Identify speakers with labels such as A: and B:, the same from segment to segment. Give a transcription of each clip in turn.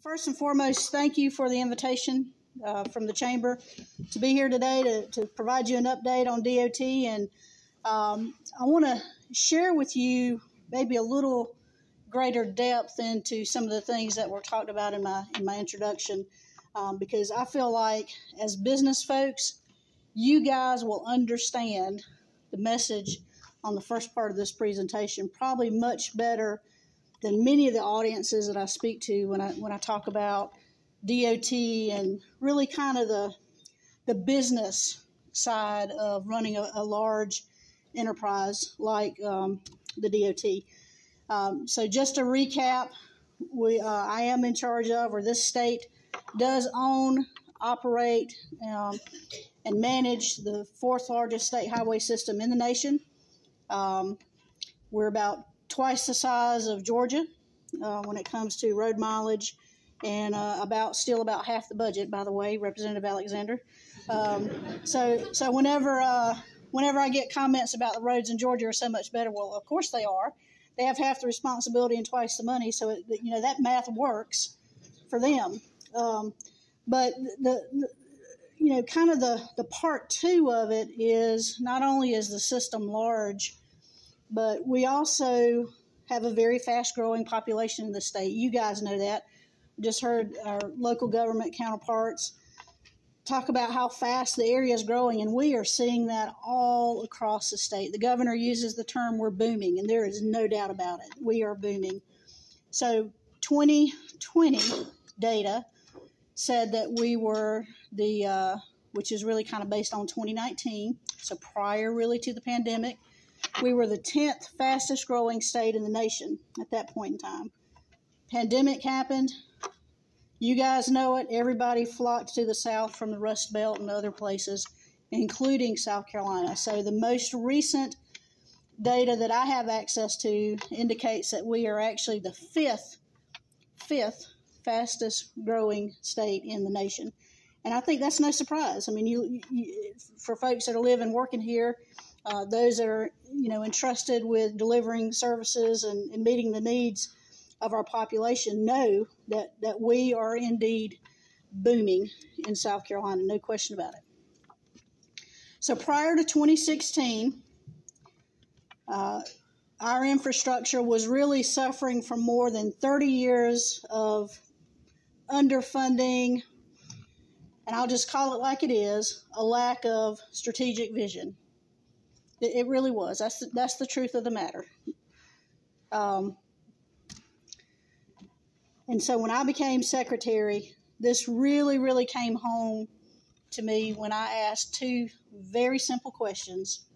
A: First and foremost, thank you for the invitation from the Chamber to be here today to provide you an update on DOT. And I want to share with you maybe a little greater depth into some of the things that were talked about in my introduction, because I feel like as business folks, you guys will understand the message on the first part of this presentation probably much better than many of the audiences that I speak to when I talk about DOT and really kind of the business side of running a large enterprise like the DOT. So just to recap, I am in charge of, or this state does own, operate, and manage the fourth largest state highway system in the nation. We're about twice the size of Georgia when it comes to road mileage, and still about half the budget, by the way, Representative Alexander. So whenever I get comments about the roads in Georgia are so much better, well, of course they are. They have half the responsibility and twice the money, so that math works for them. But kind of the part two of it is not only is the system large, but we also have a very fast-growing population in the state. You guys know that. Just heard our local government counterparts talk about how fast the area is growing, and we are seeing that all across the state. The governor uses the term "we're booming," and there is no doubt about it. We are booming. So 2020 data said that we were which is really kind of based on 2019, so prior really to the pandemic, we were the 10th fastest growing state in the nation at that point in time. Pandemic happened. You guys know it. Everybody flocked to the south from the Rust Belt and other places, including South Carolina. So the most recent data that I have access to indicates that we are actually the fifth fastest growing state in the nation. And I think that's no surprise. I mean, you for folks that are living, working here, those that are, entrusted with delivering services and meeting the needs of our population know that we are indeed booming in South Carolina, no question about it. So prior to 2016, our infrastructure was really suffering from more than 30 years of underfunding, and I'll just call it like it is, a lack of strategic vision. It really was. That's the truth of the matter. And so when I became secretary, this really, really came home to me when I asked two very simple questions,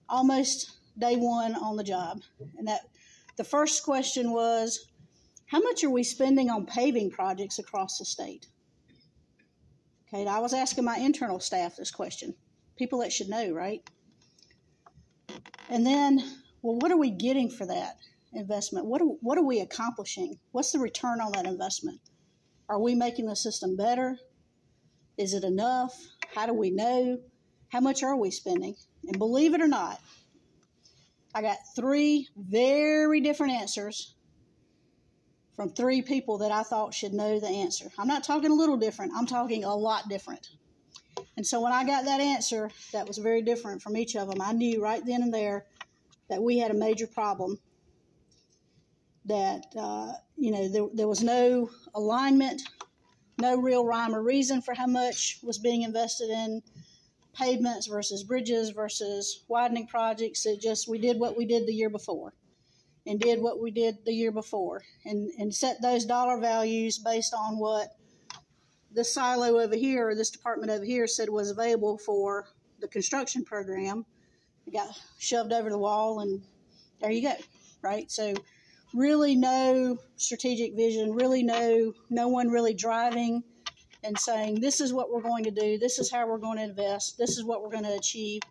A: almost day one on the job. And the first question was, how much are we spending on paving projects across the state? Okay, I was asking my internal staff this question, people that should know, right? And then, well, what are we getting for that investment? What are we accomplishing? What's the return on that investment? Are we making the system better? Is it enough? How do we know? How much are we spending? And believe it or not, I got three very different answers from three people that I thought should know the answer. I'm not talking a little different. I'm talking a lot different. And so when I got that answer that was very different from each of them, I knew right then and there that we had a major problem, that, there was no alignment, no real rhyme or reason for how much was being invested in pavements versus bridges versus widening projects. We did what we did the year before and did what we did the year before and set those dollar values based on what this silo over here or this department over here said was available for the construction program. It got shoved over the wall and there you go, right? So really no strategic vision, really no one really driving and saying, this is what we're going to do, this is how we're going to invest, this is what we're going to achieve,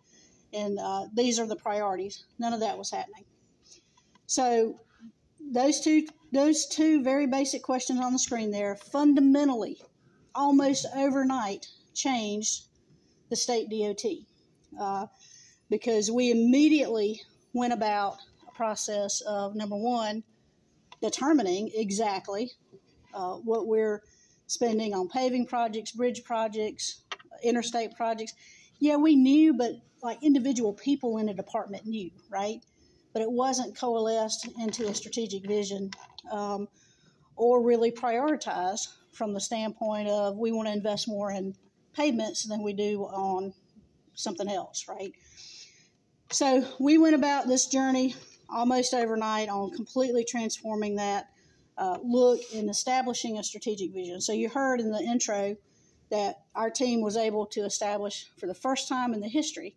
A: and these are the priorities. None of that was happening. So those two very basic questions on the screen there fundamentally, almost overnight, changed the state DOT because we immediately went about a process of, number one, determining exactly what we're spending on paving projects, bridge projects, interstate projects. Yeah, we knew, but like individual people in a department knew, right? But it wasn't coalesced into a strategic vision or really prioritized from the standpoint of we want to invest more in pavements than we do on something else, right? So we went about this journey almost overnight on completely transforming that look and establishing a strategic vision. So you heard in the intro that our team was able to establish for the first time in the history,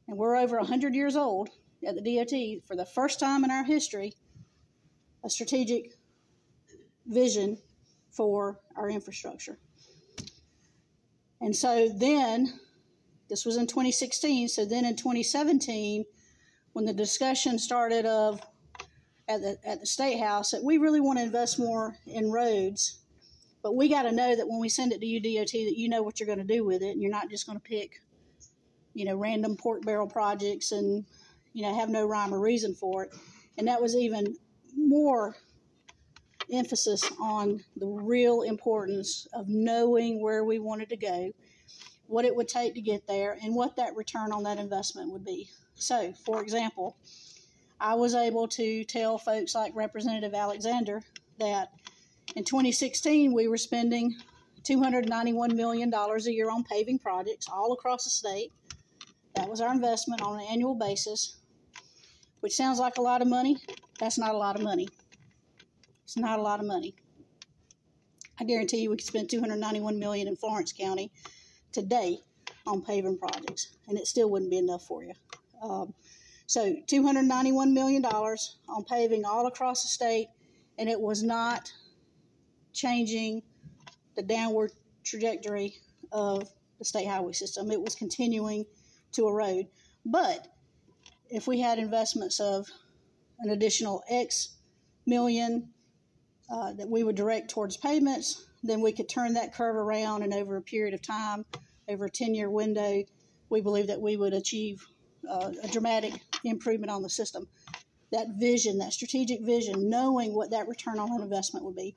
A: and we're over 100 years old at the DOT, for the first time in our history, a strategic vision for our infrastructure. And so then, this was in 2016, so then in 2017, when the discussion started at the State House that we really want to invest more in roads, but we got to know that when we send it to you, DOT, that you know what you're going to do with it, and you're not just going to pick, random pork barrel projects and, have no rhyme or reason for it. And that was even more emphasis on the real importance of knowing where we wanted to go, what it would take to get there, and what that return on that investment would be. So, for example, I was able to tell folks like Representative Alexander that in 2016 we were spending $291 million a year on paving projects all across the state. That was our investment on an annual basis, which sounds like a lot of money. That's not a lot of money. It's not a lot of money. I guarantee you we could spend $291 million in Florence County today on paving projects, and it still wouldn't be enough for you. So $291 million on paving all across the state, and it was not changing the downward trajectory of the state highway system. It was continuing to erode. But if we had investments of an additional X million that we would direct towards pavements, then we could turn that curve around, and over a period of time, over a 10-year window, we believe that we would achieve a dramatic improvement on the system. That vision, that strategic vision, knowing what that return on investment would be.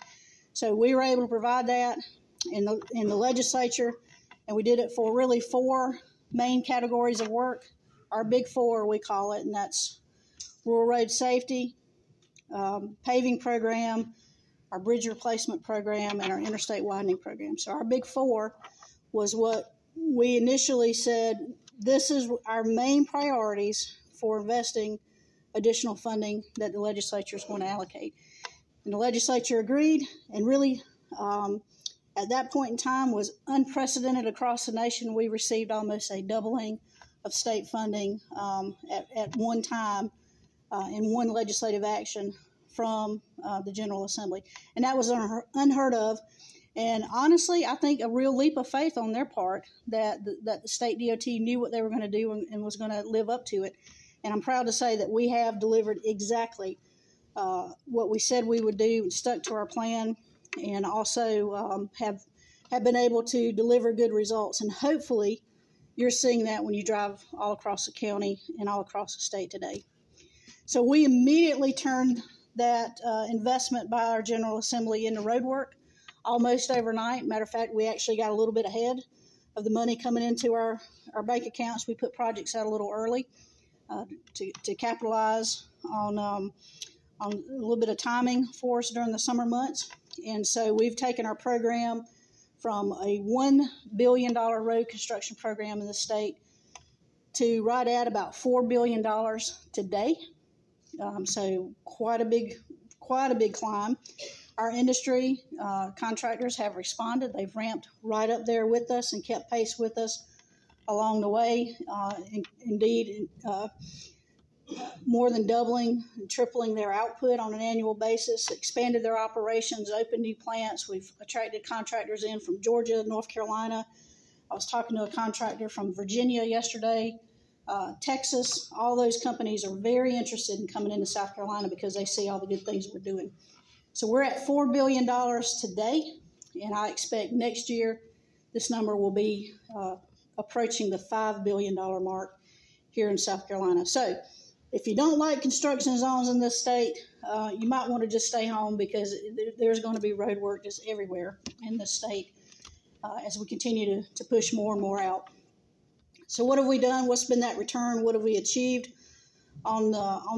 A: So we were able to provide that in the legislature, and we did it for really 4 main categories of work. Our big 4, we call it, and that's rural road safety, paving program, our bridge replacement program, and our interstate widening program. So our big 4 was what we initially said, this is our main priorities for investing additional funding that the legislature is going to allocate. And the legislature agreed, and really at that point in time was unprecedented across the nation. We received almost a doubling of state funding at one time in one legislative action from the General Assembly. And that was unheard of. And honestly, I think a real leap of faith on their part that the state DOT knew what they were going to do and was going to live up to it. And I'm proud to say that we have delivered exactly what we said we would do and stuck to our plan, and also have been able to deliver good results. And hopefully you're seeing that when you drive all across the county and all across the state today. So we immediately turned that investment by our General Assembly into road work almost overnight. Matter of fact, we actually got a little bit ahead of the money coming into our bank accounts. We put projects out a little early to capitalize on a little bit of timing for us during the summer months. And so we've taken our program from a $1 billion road construction program in the state to right at about $4 billion today. So quite a big climb. Our industry contractors have responded. They've ramped right up there with us and kept pace with us along the way. Indeed, more than doubling and tripling their output on an annual basis, expanded their operations, opened new plants. We've attracted contractors in from Georgia, North Carolina. I was talking to a contractor from Virginia yesterday, Texas. All those companies are very interested in coming into South Carolina because they see all the good things we're doing. So we're at $4 billion today, and I expect next year this number will be approaching the $5 billion mark here in South Carolina. So if you don't like construction zones in this state, you might want to just stay home, because there's going to be road work just everywhere in this state as we continue to push more and more out. So what have we done? What's been that return? What have we achieved on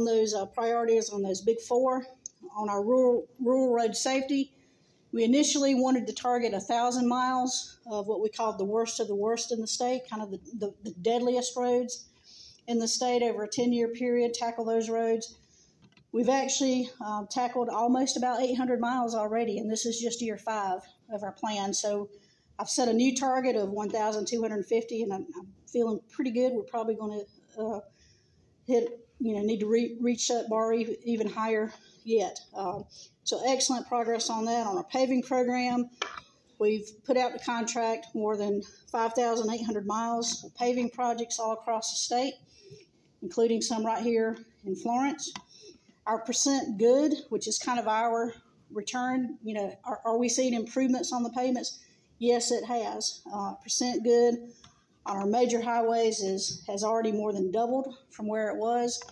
A: those priorities, on those big four? On our rural road safety, we initially wanted to target 1,000 miles of what we called the worst of the worst in the state, kind of the deadliest roads in the state over a 10-year period, tackle those roads. We've actually tackled almost about 800 miles already, and this is just year 5 of our plan. So I've set a new target of 1,250, and I'm feeling pretty good. We're probably going to need to reach that bar even higher yet. So excellent progress on that. On our paving program, we've put out the contract more than 5,800 miles of paving projects all across the state, including some right here in Florence. Our percent good, which is kind of our return, are we seeing improvements on the pavements? Yes, it has. Percent good on our major highways has already more than doubled from where it was.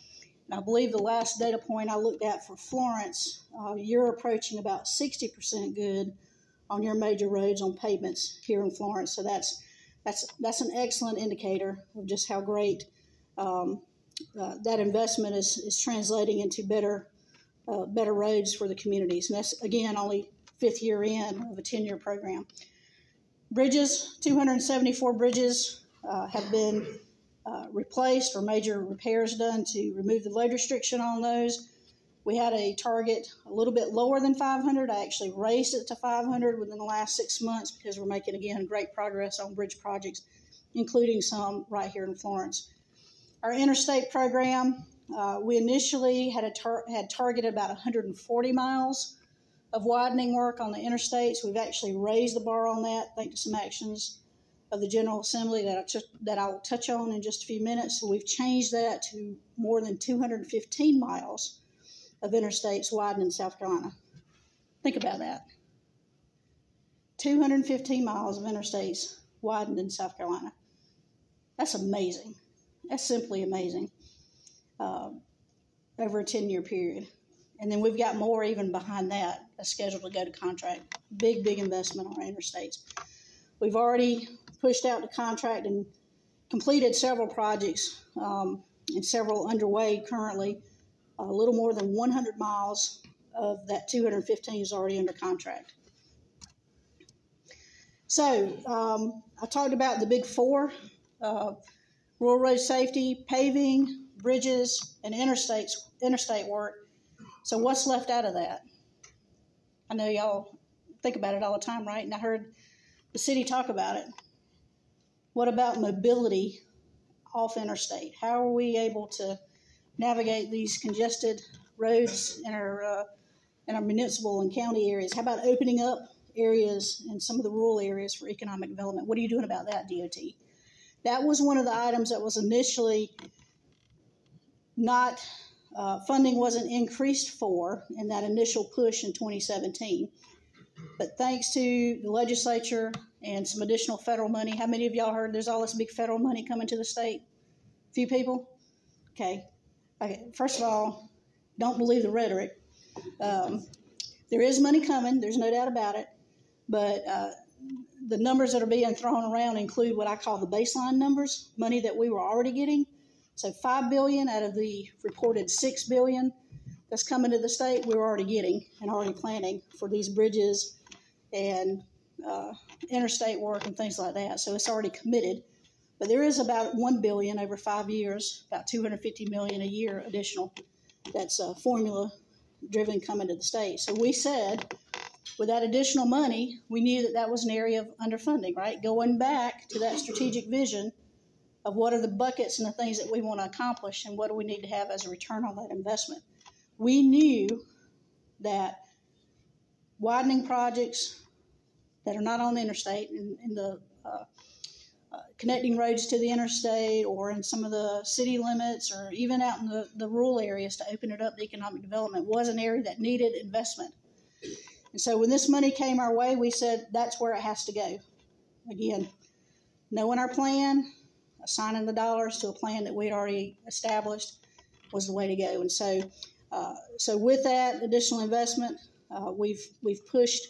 A: And I believe the last data point I looked at for Florence, you're approaching about 60% good on your major roads on pavements here in Florence. So that's an excellent indicator of just how great that investment is translating into better roads for the communities. And that's, again, only 5th year in of a 10-year program. Bridges, 274 bridges have been replaced or major repairs done to remove the load restriction on those. We had a target a little bit lower than 500. I actually raised it to 500 within the last 6 months, because we're making, again, great progress on bridge projects, including some right here in Florence. Our interstate program, we initially had targeted about 140 miles of widening work on the interstates. We've actually raised the bar on that, thanks to some actions of the General Assembly that I'll touch on in just a few minutes. So we've changed that to more than 215 miles of interstates widened in South Carolina. Think about that. 215 miles of interstates widened in South Carolina. That's amazing. That's simply amazing over a 10-year period. And then we've got more even behind that that's scheduled to go to contract. Big investment on our interstates. We've already pushed out the contract and completed several projects and several underway currently. A little more than 100 miles of that 215 is already under contract. So I talked about the big four, rural road safety, paving, bridges, and interstate work. So what's left out of that? I know y'all think about it all the time, right? And I heard the city talk about it. What about mobility off interstate? How are we able to navigate these congested roads in our municipal and county areas? How about opening up areas in some of the rural areas for economic development? What are you doing about that, DOT? That was one of the items that was initially not, funding wasn't increased for in that initial push in 2017. But thanks to the legislature and some additional federal money, how many of y'all heard there's all this big federal money coming to the state? A few people? Okay. First of all, don't believe the rhetoric. There is money coming. There's no doubt about it. But the numbers that are being thrown around include what I call the baseline numbers, money that we were already getting. So $5 billion out of the reported $6 billion that's coming to the state, we're already getting and already planning for these bridges and interstate work and things like that. So it's already committed. But there is about $1 billion over 5 years, about $250 million a year additional. That's formula-driven coming to the state. So we said, with that additional money, we knew that was an area of underfunding, right? Going back to that strategic vision of what are the buckets and the things that we want to accomplish and what do we need to have as a return on that investment. We knew that widening projects that are not on the interstate, in the connecting roads to the interstate or in some of the city limits or even out in the rural areas to open it up to economic development was an area that needed investment. And so when this money came our way, we said that's where it has to go. Again, knowing our plan, assigning the dollars to a plan that we'd already established, was the way to go. And so, so with that additional investment, we've pushed.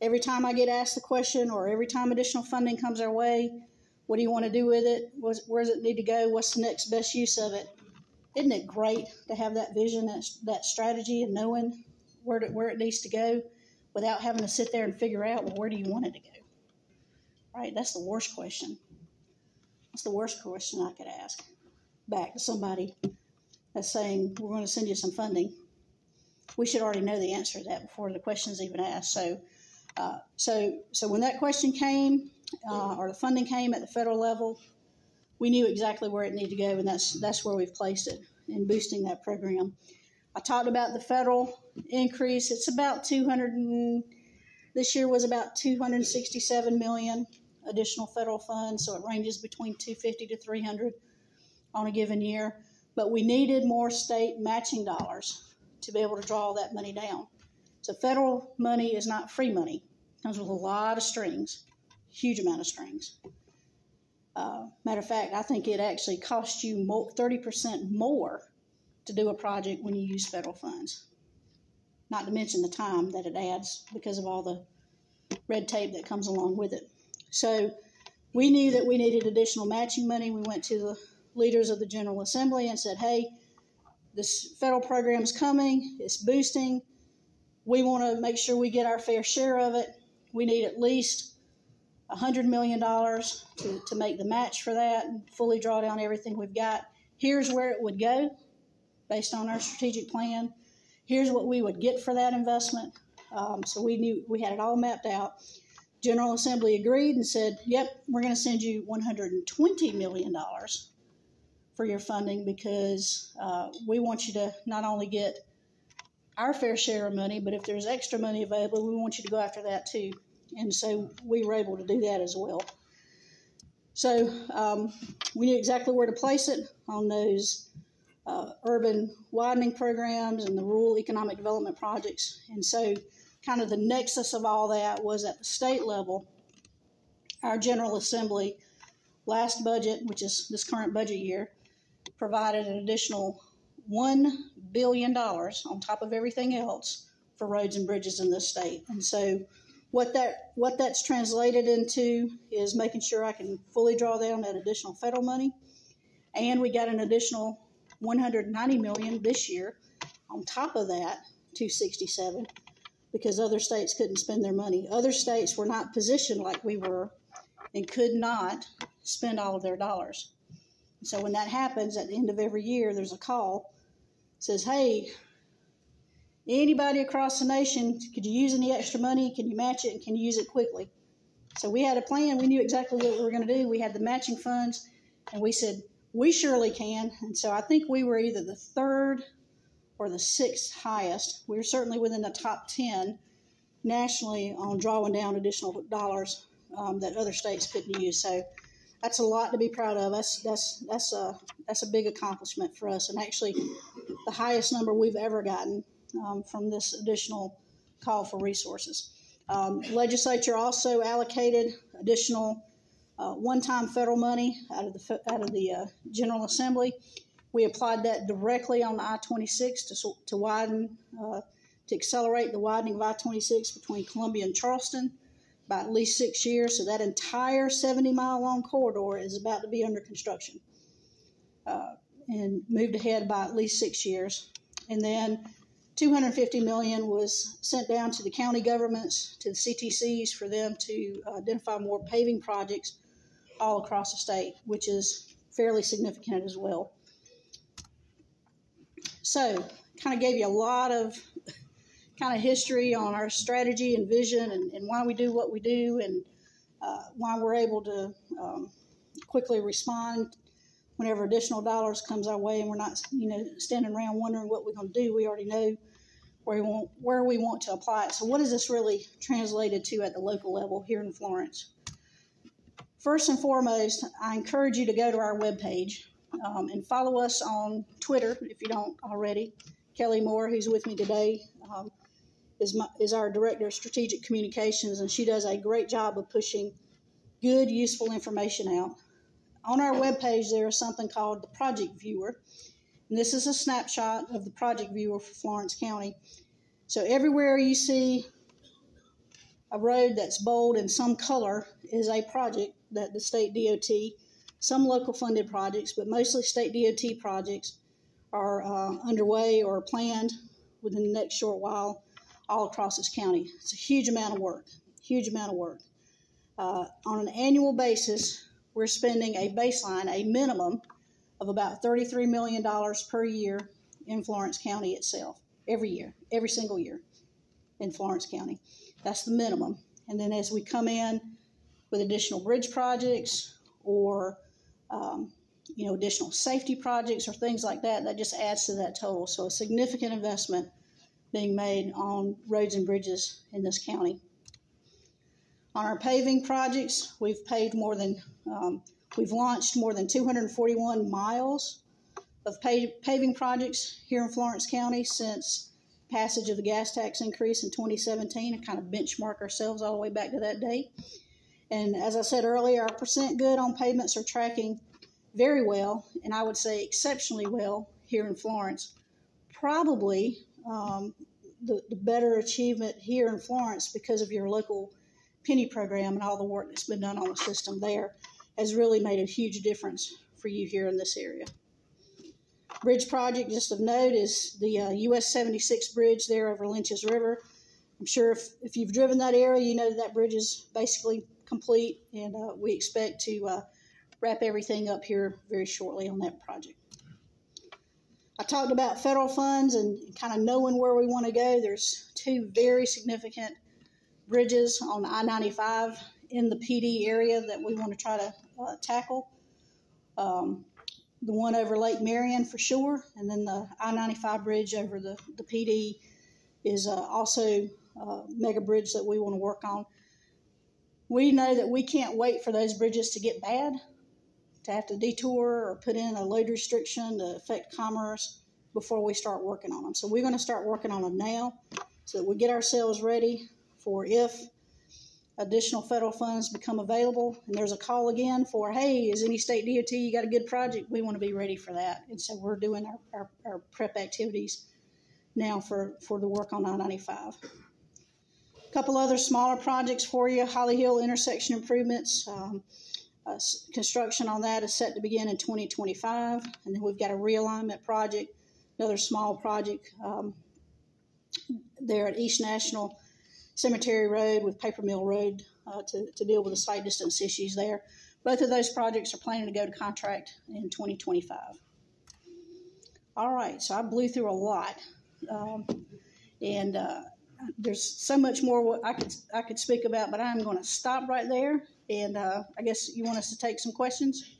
A: Every time I get asked the question, or every time additional funding comes our way, what do you want to do with it? Where does it need to go? What's the next best use of it? Isn't it great to have that vision, that strategy, and knowing where it needs to go without having to sit there and figure out, well, where do you want it to go? Right? That's the worst question. That's the worst question I could ask back to somebody that's saying, we're going to send you some funding. We should already know the answer to that before the question's even asked. So when that question came, or the funding came at the federal level, we knew exactly where it needed to go, and that's where we've placed it in boosting that program. I talked about the federal increase. It's about this year was about $267 million additional federal funds, so it ranges between $250 to $300 on a given year. But we needed more state matching dollars to be able to draw that money down. So federal money is not free money. It comes with a lot of strings, huge amount of strings. Matter of fact, I think it actually costs you 30% more to do a project when you use federal funds. Not to mention the time that it adds because of all the red tape that comes along with it. So we knew that we needed additional matching money. We went to the leaders of the General Assembly and said, hey, this federal program is coming, it's boosting. We want to make sure we get our fair share of it. We need at least $100 million to make the match for that and fully draw down everything we've got. Here's where it would go based on our strategic plan. Here's what we would get for that investment. So we knew we had it all mapped out. General Assembly agreed and said, yep, we're going to send you $120 million for your funding because we want you to not only get our fair share of money, but if there's extra money available, we want you to go after that too. And so we were able to do that as well. So we knew exactly where to place it on those urban widening programs and the rural economic development projects. And so kind of the nexus of all that was at the state level. Our General Assembly last budget, which is this current budget year, provided an additional $1 billion on top of everything else for roads and bridges in this state. And so what that's translated into is making sure I can fully draw down that additional federal money. And we got an additional $190 million this year on top of that 267 because other states couldn't spend their money. Other states were not positioned like we were and could not spend all of their dollars. So when that happens at the end of every year, there's a call that says, hey, anybody across the nation, could you use any extra money? Can you match it? And can you use it quickly? So we had a plan. We knew exactly what we were going to do. We had the matching funds, and we said, we surely can. And so I think we were either the third or the sixth highest. We were certainly within the top 10 nationally on drawing down additional dollars that other states couldn't use. So that's a lot to be proud of. That's a big accomplishment for us, and actually the highest number we've ever gotten from this additional call for resources. Legislature also allocated additional one-time federal money out of the General Assembly. We applied that directly on the I-26 to widen, to accelerate the widening of I-26 between Columbia and Charleston by at least 6 years. So that entire 70-mile long corridor is about to be under construction and moved ahead by at least 6 years. And then $250 million was sent down to the county governments, to the CTCs, for them to identify more paving projects all across the state, which is fairly significant as well. So kind of gave you a lot of kind of history on our strategy and vision and why we do what we do and why we're able to quickly respond whenever additional dollars comes our way, and we're not, standing around wondering what we're going to do. We already know where we want to apply it. So what is this really translated to at the local level here in Florence? First and foremost, I encourage you to go to our webpage and follow us on Twitter if you don't already. Kelly Moore, who's with me today, is our Director of Strategic Communications, and she does a great job of pushing good, useful information out. On our webpage, there is something called the Project Viewer, And this is a snapshot of the project viewer for Florence County. So everywhere you see a road that's bold in some color is a project that the state DOT, some local funded projects, but mostly state DOT projects are underway or planned within the next short while all across this county. It's a huge amount of work, huge amount of work. On an annual basis, we're spending a baseline, a minimum of about $33 million per year in Florence County itself, every year, every single year in Florence County. That's the minimum. And then as we come in with additional bridge projects or additional safety projects or things like that, that just adds to that total. So a significant investment being made on roads and bridges in this county. On our paving projects, we've launched more than 241 miles of paving projects here in Florence County since passage of the gas tax increase in 2017, and kind of benchmark ourselves all the way back to that date. And as I said earlier, our percent good on pavements are tracking very well, and I would say exceptionally well here in Florence. Probably the better achievement here in Florence because of your local penny program and all the work that's been done on the system there has really made a huge difference for you here in this area. Bridge project, just of note, is the US 76 bridge there over Lynch's River. I'm sure if you've driven that area, you know that bridge is basically complete, and we expect to wrap everything up here very shortly on that project. I talked about federal funds and kind of knowing where we want to go. There's two very significant bridges on I-95 in the PD area that we want to try to tackle. The one over Lake Marion for sure, and then the I-95 bridge over the PD is also a mega bridge that we want to work on. We know that we can't wait for those bridges to get bad, to have to detour or put in a load restriction to affect commerce before we start working on them. So we're going to start working on them now so that we get ourselves ready for if additional federal funds become available and there's a call again for, hey, is any state DOT, you got a good project? We want to be ready for that. And so we're doing our prep activities now for the work on I-95. A couple other smaller projects for you. Holly Hill intersection improvements. Construction on that is set to begin in 2025. And then we've got a realignment project, another small project there at East National Cemetery Road with Paper Mill Road to deal with the site distance issues there. Both of those projects are planning to go to contract in 2025. All right, so I blew through a lot, and there's so much more I could speak about, but I'm going to stop right there, and I guess you want us to take some questions?